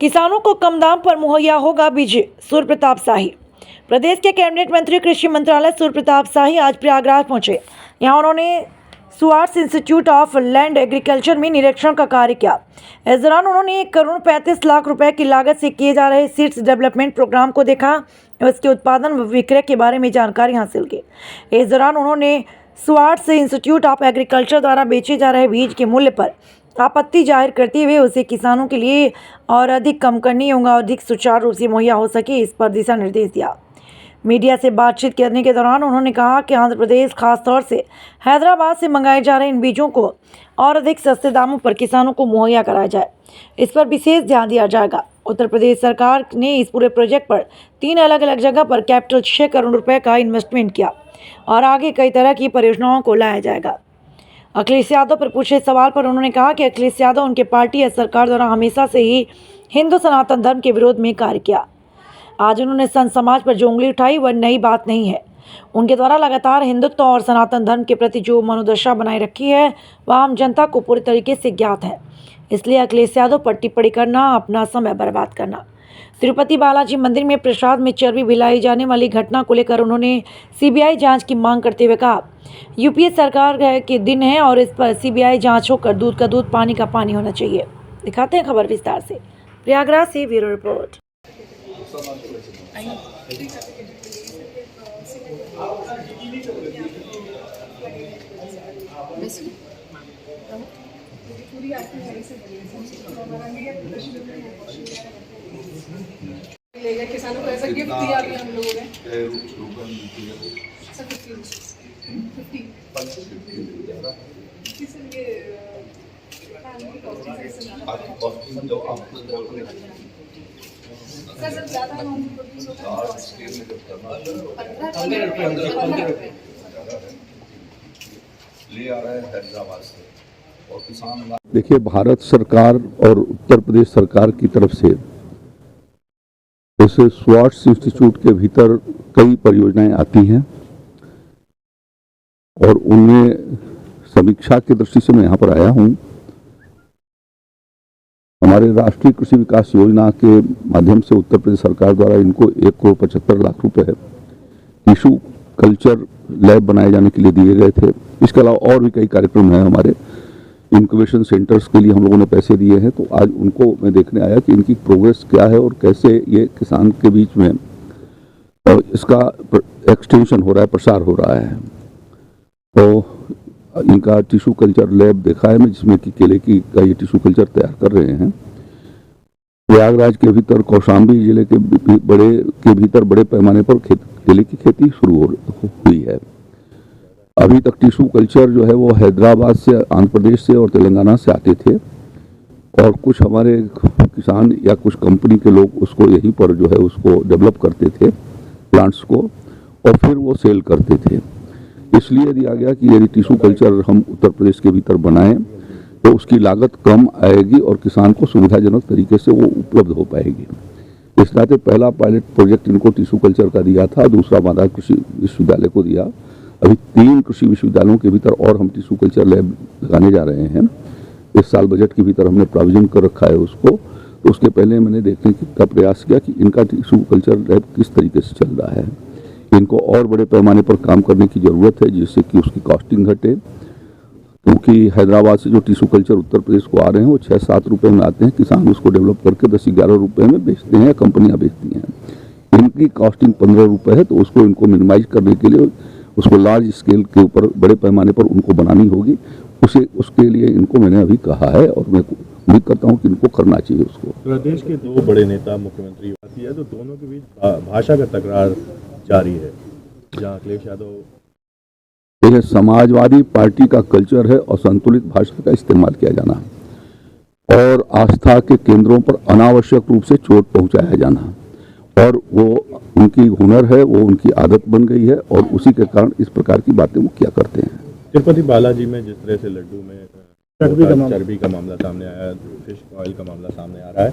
किसानों को कम दाम पर मुहैया होगा बीज। सूर्य प्रताप शाही। प्रदेश के कैबिनेट मंत्री कृषि मंत्रालय सूर्य प्रताप शाही आज प्रयागराज पहुंचे। यहां उन्होंने Swarts institute of land agriculture में निरीक्षण का कार्य किया। इस दौरान उन्होंने 1,35,00,000 रुपए की लागत से किए जा रहे सीड्स डेवलपमेंट प्रोग्राम को देखा और इसके उत्पादन व विक्रय के बारे में जानकारी हासिल की। इस दौरान उन्होंने स्वार्ट्स इंस्टीट्यूट ऑफ एग्रीकल्चर द्वारा बेचे जा रहे बीज के मूल्य पर आपत्ति जाहिर करते हुए उसे किसानों के लिए और अधिक कम करने होगा और अधिक सुचारू रूप से मुहैया हो सके, इस पर दिशा निर्देश दिया। मीडिया से बातचीत करने के दौरान उन्होंने कहा कि आंध्र प्रदेश खासतौर से हैदराबाद से मंगाए जा रहे इन बीजों को और अधिक सस्ते दामों पर किसानों को मुहैया कराया जाए, इस पर विशेष ध्यान दिया जाएगा। उत्तर प्रदेश सरकार ने इस पूरे प्रोजेक्ट पर 3 अलग अलग जगह पर कैपिटल 6 करोड़ रुपए का इन्वेस्टमेंट किया और आगे कई तरह की परियोजनाओं को लाया जाएगा। अखिलेश यादव पर पूछे सवाल पर उन्होंने कहा कि अखिलेश यादव उनके पार्टी या सरकार द्वारा हमेशा से ही हिंदू सनातन धर्म के विरोध में कार्य किया। आज उन्होंने संत समाज पर जो उंगली उठाई वह नई बात नहीं है। उनके द्वारा लगातार हिंदुत्व और सनातन धर्म के प्रति जो मनोदशा बनाए रखी है वह आम जनता को पूरी तरीके से ज्ञात है। इसलिए अखिलेश यादव पर टिप्पणी करना अपना समय बर्बाद करना। तिरुपति बालाजी मंदिर में प्रसाद में चर्बी मिलाई जाने वाली घटना को लेकर उन्होंने सीबीआई जांच की मांग करते हुए कहा, यूपीए सरकार के दिन है और इस पर सीबीआई जांच होकर दूध का दूध पानी का पानी होना चाहिए। दिखाते हैं खबर विस्तार से। प्रयागराज से ब्यूरो रिपोर्ट। किसानों को ऐसा गिफ्ट दिया भी हम लोगों ने। सर ज्यादा ले आ रहा है हैदराबाद से और किसान। देखिए, भारत सरकार और उत्तर प्रदेश सरकार की तरफ से जैसे स्वार्ट्स इंस्टीट्यूट के भीतर कई परियोजनाएं आती हैं और उनमें समीक्षा की दृष्टि से मैं यहाँ पर आया हूँ। हमारे राष्ट्रीय कृषि विकास योजना के माध्यम से उत्तर प्रदेश सरकार द्वारा इनको 1,75,00,000 रुपए टिश्यू कल्चर लैब बनाए जाने के लिए दिए गए थे। इसके अलावा और भी कई कार्यक्रम हैं। हमारे इंक्यूबेशन सेंटर्स के लिए हम लोगों ने पैसे दिए हैं। तो आज उनको मैं देखने आया कि इनकी प्रोग्रेस क्या है और कैसे ये किसान के बीच में इसका एक्सटेंशन हो रहा है, प्रसार हो रहा है। तो इनका टिश्यू कल्चर लैब देखा है मैं, जिसमें कि केले की का ये टिश्यू कल्चर तैयार कर रहे हैं। प्रयागराज के भीतर कौशाम्बी जिले के भीतर बड़े पैमाने पर केले की खेती शुरू हुई है। अभी तक टिश्यू कल्चर जो है वो हैदराबाद से, आंध्र प्रदेश से और तेलंगाना से आते थे और कुछ हमारे किसान या कुछ कंपनी के लोग उसको यहीं पर जो है उसको डेवलप करते थे प्लांट्स को और फिर वो सेल करते थे। इसलिए दिया गया कि यदि टिश्यू कल्चर हम उत्तर प्रदेश के भीतर बनाएं तो उसकी लागत कम आएगी और किसान को सुविधाजनक तरीके से वो उपलब्ध हो पाएगी। इस नाते पहला पायलट प्रोजेक्ट इनको टिश्यू कल्चर का दिया था, दूसरा मादा कृषि विश्वविद्यालय को दिया। अभी 3 कृषि विश्वविद्यालयों के भीतर और हम टिश्यू कल्चर लैब लगाने जा रहे हैं। इस साल बजट के भीतर हमने प्रोविजन कर रखा है उसको। तो उसके पहले मैंने देखने का प्रयास किया कि इनका टिश्यू कल्चर लैब किस तरीके से चल रहा है। इनको और बड़े पैमाने पर काम करने की ज़रूरत है जिससे कि उसकी कॉस्टिंग घटे, क्योंकि हैदराबाद से जो टिश्यू कल्चर उत्तर प्रदेश को आ रहे हैं वो 6-7 रुपये में आते हैं। किसान उसको डेवलप करके 10-11 रुपये में बेचते हैं या कंपनियाँ बेचती हैं। इनकी कॉस्टिंग 15 रुपये है। तो उसको इनको मिनिमाइज करने के लिए उसको लार्ज स्केल के ऊपर बड़े पैमाने पर उनको बनानी होगी। उसके लिए इनको मैंने अभी कहा है और मैं उम्मीद करता हूँ कि इनको करना चाहिए उसको। प्रदेश के 2 बड़े नेता मुख्यमंत्री है तो दोनों के बीच भाषा का तकरार जारी है, जहाँ अखिलेश यादव। यह समाजवादी पार्टी का कल्चर है और संतुलित भाषा का इस्तेमाल किया जाना और आस्था के केंद्रों पर अनावश्यक रूप से चोट पहुंचाया जाना, और वो उनकी हुनर है, वो उनकी आदत बन गई है और उसी के कारण इस प्रकार की बातें वो क्या करते हैं। तिरुपति बालाजी में जिस तरह से लड्डू में चर्बी का मामला सामने आया, फिश ऑयल का मामला सामने आ रहा है,